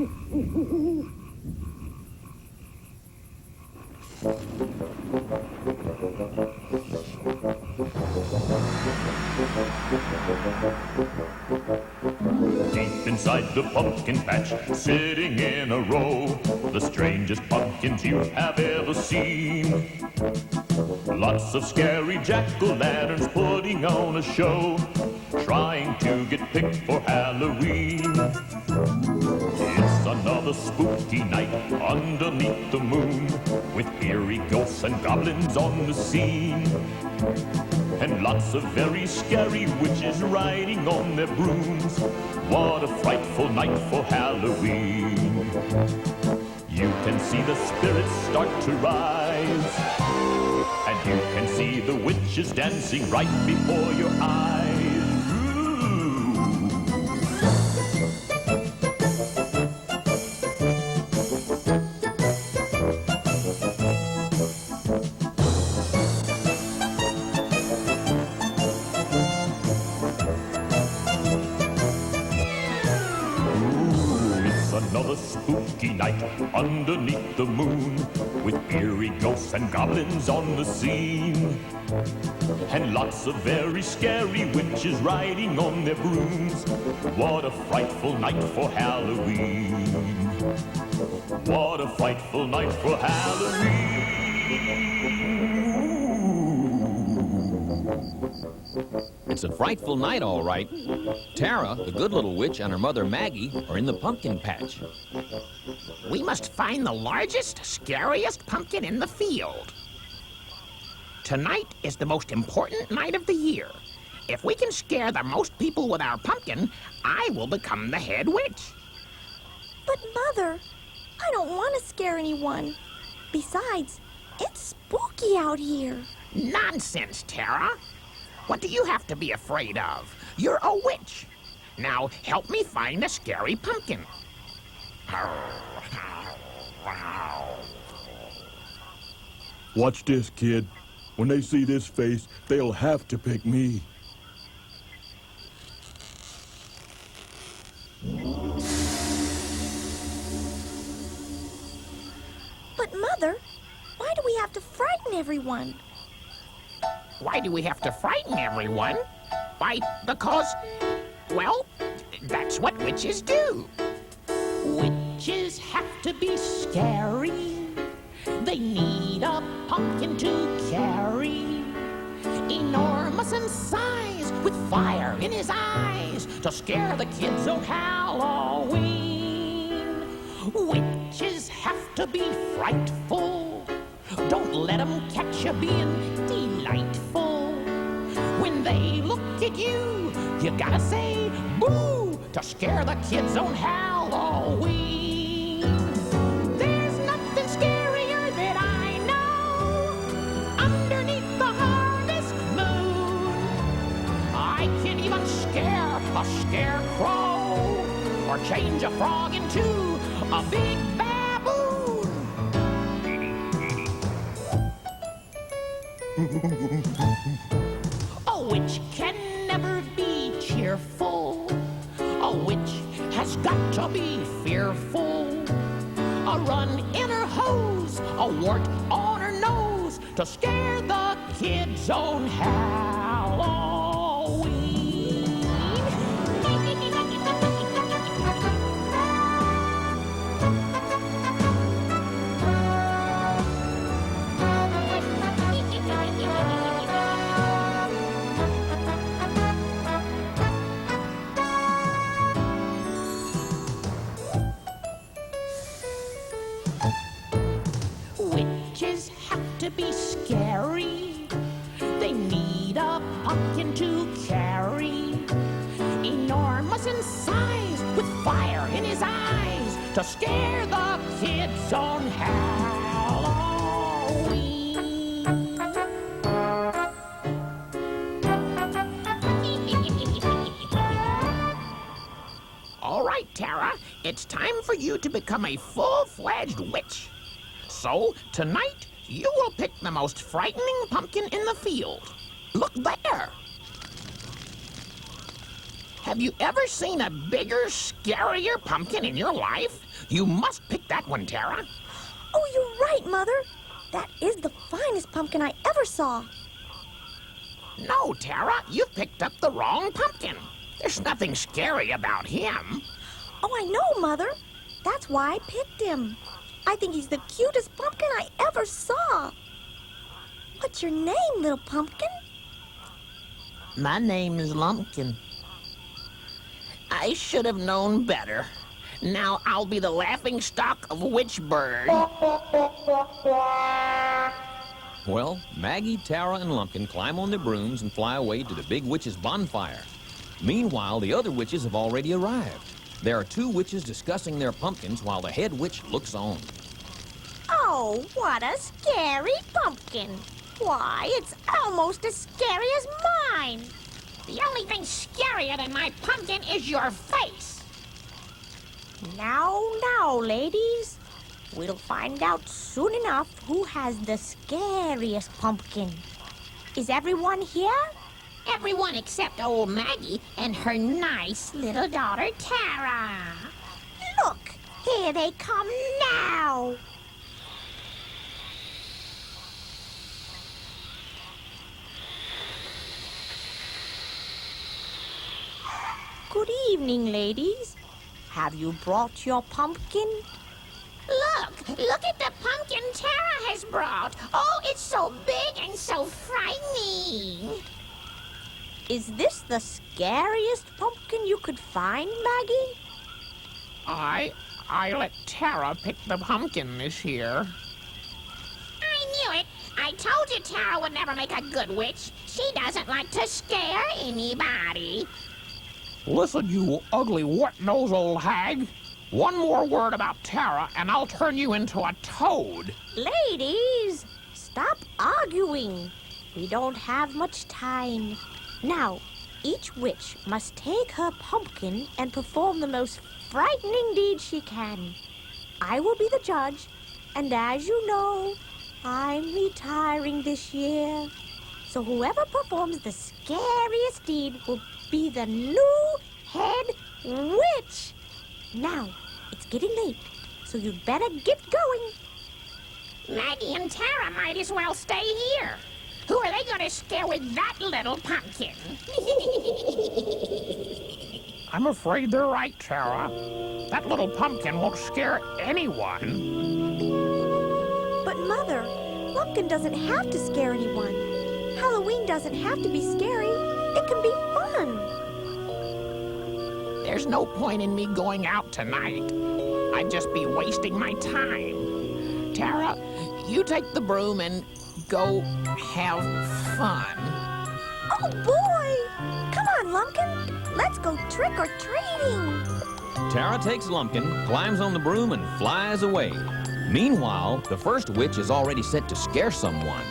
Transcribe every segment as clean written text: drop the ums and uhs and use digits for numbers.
Deep inside the pumpkin patch, sitting in a row, the strangest pumpkins you have ever seen. Lots of scary jack-o'-lanterns putting on a show, trying to get picked for Halloween. It's another spooky night underneath the moon, with eerie ghosts and goblins on the scene, and lots of very scary witches riding on their brooms. What a frightful night for Halloween. You can see the spirits start to rise, and you can see the witches dancing right before your eyes. Another spooky night underneath the moon, with eerie ghosts and goblins on the scene, and lots of very scary witches riding on their brooms. What a frightful night for Halloween. What a frightful night for Halloween. It's a frightful night, all right. Tara, the good little witch, and her mother Maggie are in the pumpkin patch. We must find the largest, scariest pumpkin in the field. Tonight is the most important night of the year. If we can scare the most people with our pumpkin, I will become the head witch. But, Mother, I don't want to scare anyone. Besides, it's spooky out here. Nonsense, Tara. What do you have to be afraid of? You're a witch. Now, help me find a scary pumpkin. Watch this, kid. When they see this face, they'll have to pick me. But, Mother, why do we have to frighten everyone? Why do we have to frighten everyone? Why, because, well, that's what witches do. Witches have to be scary. They need a pumpkin to carry, enormous in size, with fire in his eyes, to scare the kids on Halloween. Witches have to be frightful. Don't let them catch you being delightful. When they look at you, you gotta say boo to scare the kids on Halloween. There's nothing scarier that I know underneath the harvest moon. I can even scare a scarecrow or change a frog into a big baboon. A witch can never be cheerful. A witch has got to be fearful. A run in her hose, a wart on her nose, to scare the kids on Halloween. Witches have to be scary. They need a pumpkin to carry, enormous in size, with fire in his eyes, to scare the kids on Halloween. All right, Tara, it's time for you to become a full-fledged witch. So, tonight, you will pick the most frightening pumpkin in the field. Look there. Have you ever seen a bigger, scarier pumpkin in your life? You must pick that one, Tara. Oh, you're right, Mother. That is the finest pumpkin I ever saw. No, Tara, you picked up the wrong pumpkin. There's nothing scary about him. Oh, I know, Mother. That's why I picked him. I think he's the cutest pumpkin I ever saw. What's your name, little pumpkin? My name is Lumpkin. I should have known better. Now I'll be the laughing stock of Witchbird. Well, Maggie, Tara, and Lumpkin climb on their brooms and fly away to the big witch's bonfire. Meanwhile, the other witches have already arrived. There are 2 witches discussing their pumpkins while the head witch looks on. Oh, what a scary pumpkin. Why, it's almost as scary as mine. The only thing scarier than my pumpkin is your face. Now, ladies. We'll find out soon enough who has the scariest pumpkin. Is everyone here? Everyone except old Maggie and her nice little daughter, Tara. Look, here they come now. Good evening, ladies. Have you brought your pumpkin? Look at the pumpkin Tara has brought. Oh, it's so big and so frightening. Is this the scariest pumpkin you could find, Maggie? I let Tara pick the pumpkin this year. I knew it. I told you Tara would never make a good witch. She doesn't like to scare anybody. Listen, you ugly, wet-nosed old hag. One more word about Tara, and I'll turn you into a toad. Ladies, stop arguing. We don't have much time. Now, each witch must take her pumpkin and perform the most frightening deed she can. I will be the judge, and as you know, I'm retiring this year. So whoever performs the scariest deed will be the new head witch. Now, it's getting late, so you'd better get going. Maggie and Tara might as well stay here. Who are they going to scare with that little pumpkin? I'm afraid they're right, Tara. That little pumpkin won't scare anyone. But Mother, Lumpkin doesn't have to scare anyone. Halloween doesn't have to be scary. It can be fun. There's no point in me going out tonight. I'd just be wasting my time. Tara, you take the broom and go have fun. Oh, boy! Come on, Lumpkin. Let's go trick-or-treating. Tara takes Lumpkin, climbs on the broom, and flies away. Meanwhile, the first witch is already set to scare someone.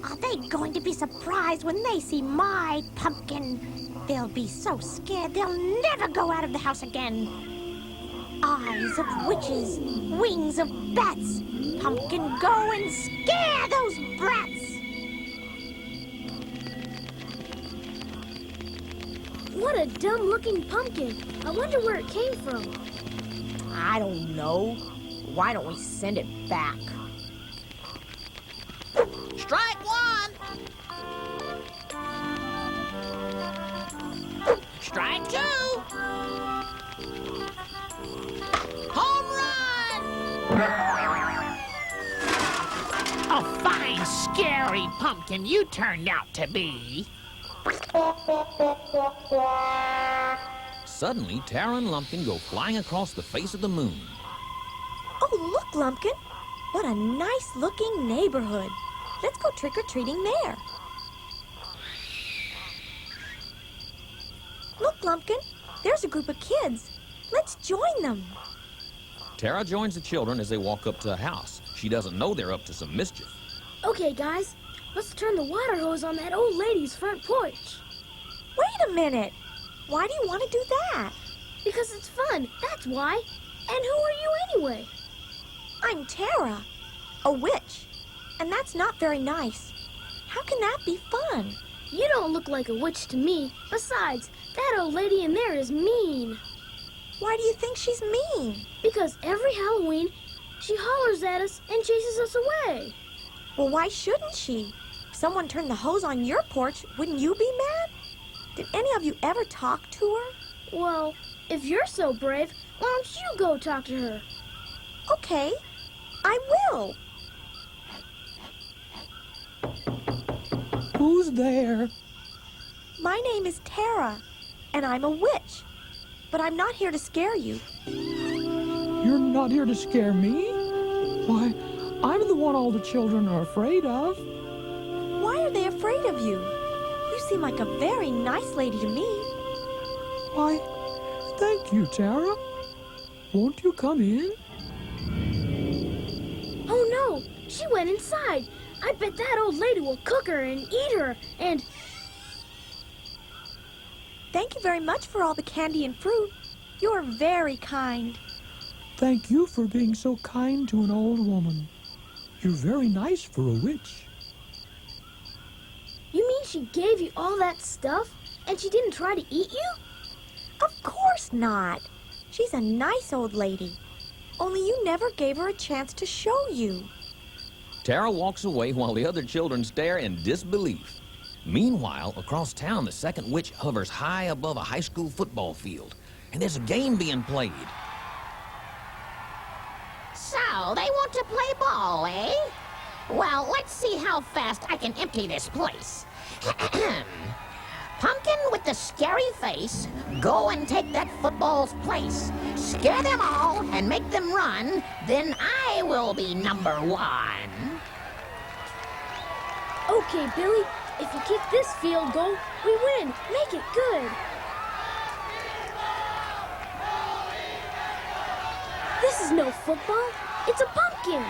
Are they going to be surprised when they see my pumpkin? They'll be so scared they'll never go out of the house again. Eyes of witches, wings of bats. Pumpkin, go and scare those brats. What a dumb-looking pumpkin. I wonder where it came from. I don't know. Why don't we send it back? Strike one! Strike two! Home run! A fine, scary pumpkin you turned out to be. Suddenly, Tara and Lumpkin go flying across the face of the moon. Oh, look, Lumpkin. What a nice-looking neighborhood. Let's go trick-or-treating there. Look, Lumpkin. There's a group of kids. Let's join them. Tara joins the children as they walk up to a house. She doesn't know they're up to some mischief. Okay, guys, let's turn the water hose on that old lady's front porch. Wait a minute. Why do you want to do that? Because it's fun, that's why. And who are you anyway? I'm Tara, a witch. And that's not very nice. How can that be fun? You don't look like a witch to me. Besides, that old lady in there is mean. Why do you think she's mean? Because every Halloween, she hollers at us and chases us away. Well, why shouldn't she? If someone turned the hose on your porch, wouldn't you be mad? Did any of you ever talk to her? Well, if you're so brave, why don't you go talk to her? Okay, I will. Who's there? My name is Tara, and I'm a witch. But I'm not here to scare you. You're not here to scare me? Why, I'm the one all the children are afraid of. Why are they afraid of you? You seem like a very nice lady to me. Why, thank you, Tara. Won't you come in? Oh no, she went inside. I bet that old lady will cook her and eat her and... Thank you very much for all the candy and fruit. You're very kind. Thank you for being so kind to an old woman. You're very nice for a witch. You mean she gave you all that stuff and she didn't try to eat you? Of course not. She's a nice old lady. Only you never gave her a chance to show you. Tara walks away while the other children stare in disbelief. Meanwhile, across town, the second witch hovers high above a high school football field, and there's a game being played. So, they want to play ball, eh? Well, let's see how fast I can empty this place. Pumpkin with the scary face, go and take that football's place. Scare them all and make them run, then I will be number one. Okay, Billy, if you kick this field goal, we win. Make it good. This is no football. It's a pumpkin.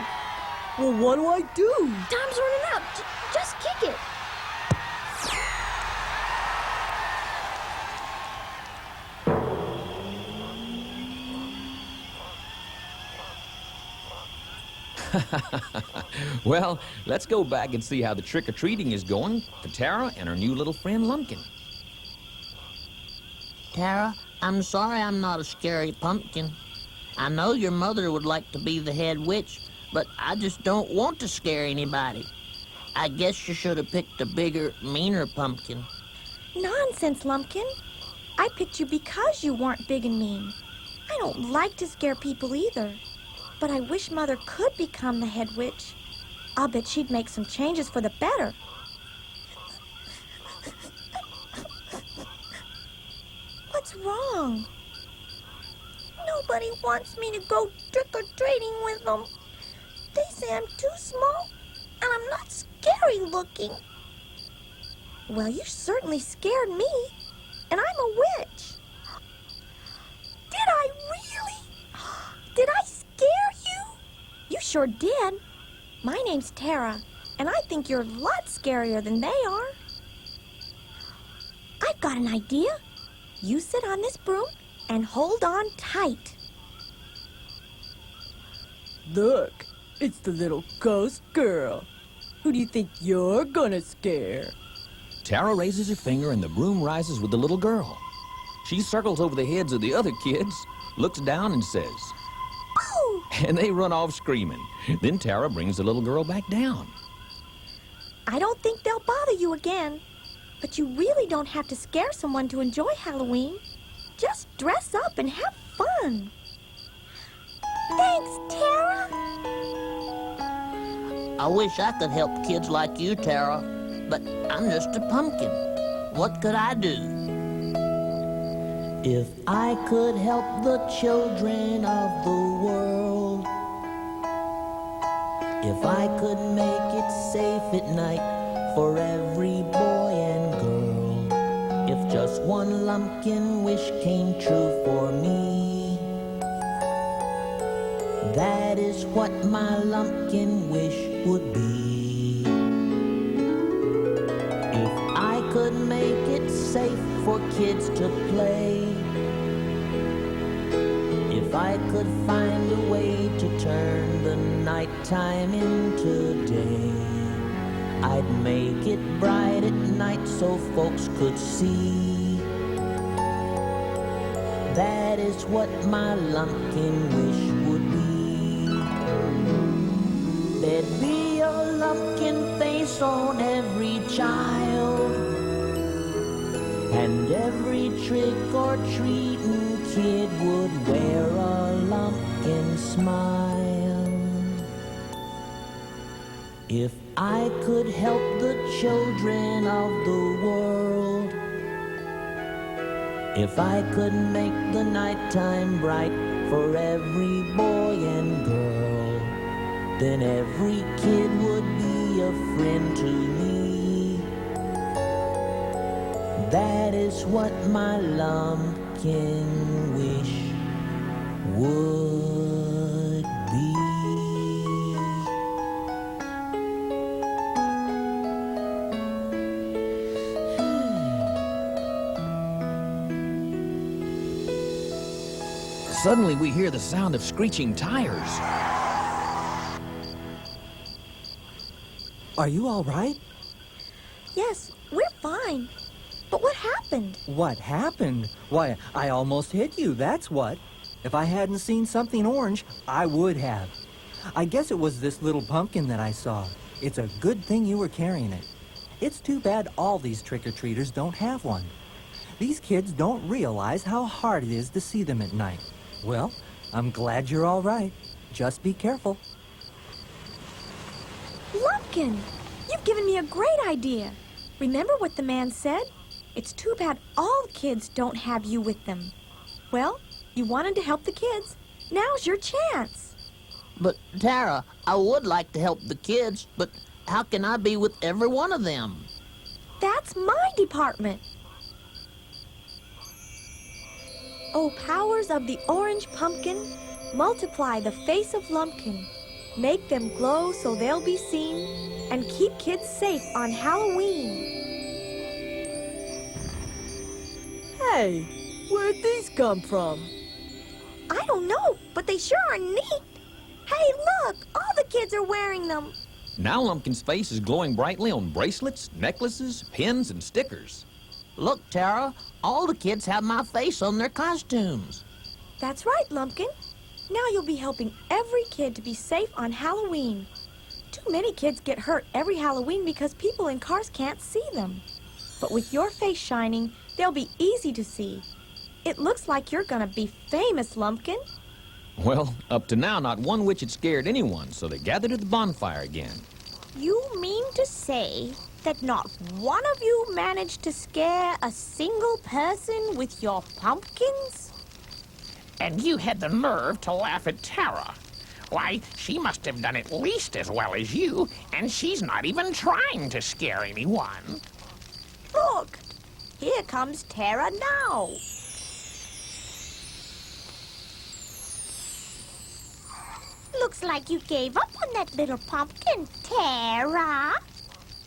Well, what do I do? Time's running out. Just kick it. Well, let's go back and see how the trick-or-treating is going for Tara and her new little friend Lumpkin. Tara, I'm sorry I'm not a scary pumpkin. I know your mother would like to be the head witch, but I just don't want to scare anybody. I guess you should have picked a bigger, meaner pumpkin. Nonsense, Lumpkin. I picked you because you weren't big and mean. I don't like to scare people either. But I wish Mother could become the head witch. I'll bet she'd make some changes for the better. What's wrong? Nobody wants me to go trick-or-treating with them. They say I'm too small, and I'm not scary looking. Well, you certainly scared me, and I'm a witch. Did I really? Did I scare you? You sure did. My name's Tara, and I think you're a lot scarier than they are. I've got an idea. You sit on this broom and hold on tight. Look, it's the little ghost girl. Who do you think you're gonna scare? Tara raises her finger and the broom rises with the little girl. She circles over the heads of the other kids, looks down and says, Boo! and they run off screaming. Then Tara brings the little girl back down. I don't think they'll bother you again. But you really don't have to scare someone to enjoy Halloween. Just dress up and have fun. Thanks, Tara. I wish I could help kids like you, Tara, but I'm just a pumpkin. What could I do? If I could help the children of the world, if I could make it safe at night for every boy and girl, if just one lumpkin wish came true for me, that is what my lumpkin wish would be. If I could make it safe for kids to play, if I could find a way to turn the nighttime into day, I'd make it bright at night so folks could see. That is what my lumpkin wish would be. There'd be a lumpkin face on every child, and every trick-or-treating kid would wear a lumpkin smile. If I could help the children of the world, if I could make the nighttime bright for every boy and girl, then every kid would be a friend to me. That is what my lumpkin wish would be. Suddenly, we hear the sound of screeching tires. Are you all right? Yes, we're fine. But what happened? What happened? Why, I almost hit you, that's what. If I hadn't seen something orange, I would have. I guess it was this little pumpkin that I saw. It's a good thing you were carrying it. It's too bad all these trick-or-treaters don't have one. These kids don't realize how hard it is to see them at night. Well, I'm glad you're all right. Just be careful. Lumpkin, you've given me a great idea. Remember what the man said? It's too bad all kids don't have you with them. Well, you wanted to help the kids. Now's your chance. But, Tara, I would like to help the kids, but how can I be with every one of them? That's my department. O powers of the orange pumpkin, multiply the face of Lumpkin. Make them glow so they'll be seen, and keep kids safe on Halloween. Hey, where'd these come from? I don't know, but they sure are neat. Hey, look, all the kids are wearing them. Now Lumpkin's face is glowing brightly on bracelets, necklaces, pins, and stickers. Look, Tara, all the kids have my face on their costumes. That's right, Lumpkin. Now you'll be helping every kid to be safe on Halloween. Too many kids get hurt every Halloween because people in cars can't see them. But with your face shining, they'll be easy to see. It looks like you're gonna be famous, Lumpkin. Well, up to now, not one witch had scared anyone, so they gathered at the bonfire again. You mean to say that not one of you managed to scare a single person with your pumpkins? And you had the nerve to laugh at Tara. Why, she must have done at least as well as you, and she's not even trying to scare anyone. Look, here comes Tara now. Looks like you gave up on that little pumpkin, Tara.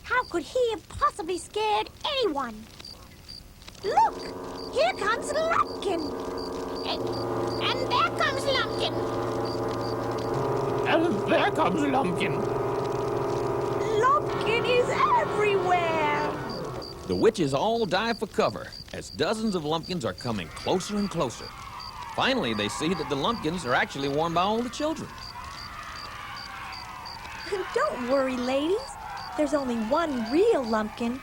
How could he have possibly scared anyone? Look, here comes Lumpkin. And there comes Lumpkin. And there comes Lumpkin. Lumpkin is everywhere. The witches all dive for cover as dozens of lumpkins are coming closer and closer. Finally, they see that the lumpkins are actually worn by all the children. Don't worry, ladies. There's only one real Lumpkin,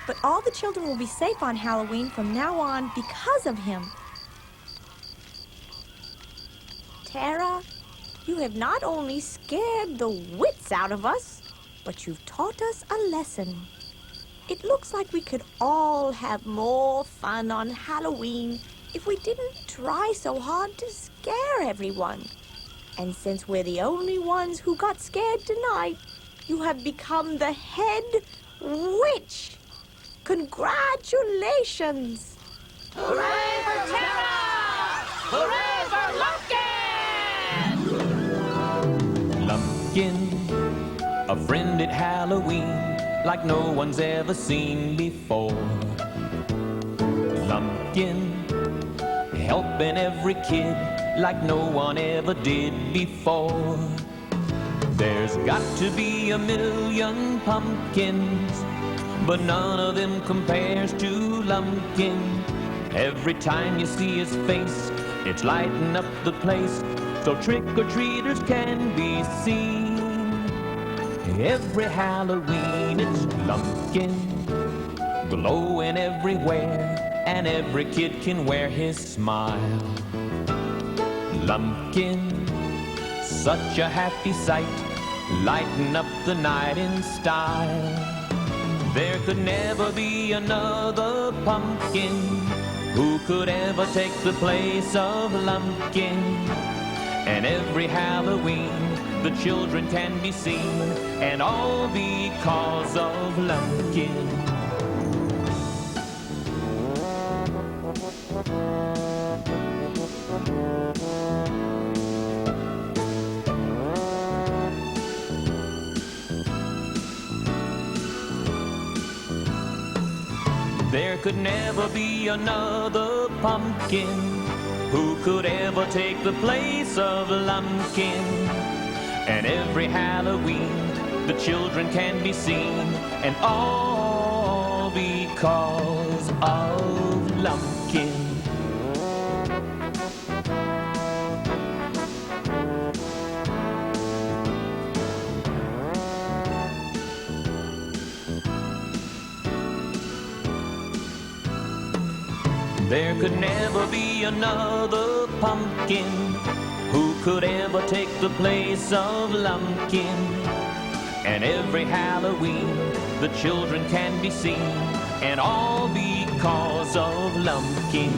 but all the children will be safe on Halloween from now on because of him. Tara, you have not only scared the wits out of us, but you've taught us a lesson. It looks like we could all have more fun on Halloween if we didn't try so hard to scare everyone. And since we're the only ones who got scared tonight, you have become the head witch. Congratulations! Hooray for Tara! Hooray for Lumpkin! Lumpkin, a friend at Halloween, like no one's ever seen before. Lumpkin, helping every kid like no one ever did before. There's got to be a million pumpkins, but none of them compares to Lumpkin. Every time you see his face, it's lighting up the place, so trick-or-treaters can be seen. Every Halloween it's Lumpkin, glowing everywhere, and every kid can wear his smile. Lumpkin, such a happy sight, lighting up the night in style. There could never be another pumpkin who could ever take the place of Lumpkin. And every Halloween the children can be seen, and all because of Lumpkin. There could never be another pumpkin who could ever take the place of Lumpkin. And every Halloween the children can be seen, and all because of Lumpkin. There could never be another pumpkin who could ever take the place of Lumpkin. And every Halloween the children can be seen, and all because of Lumpkin.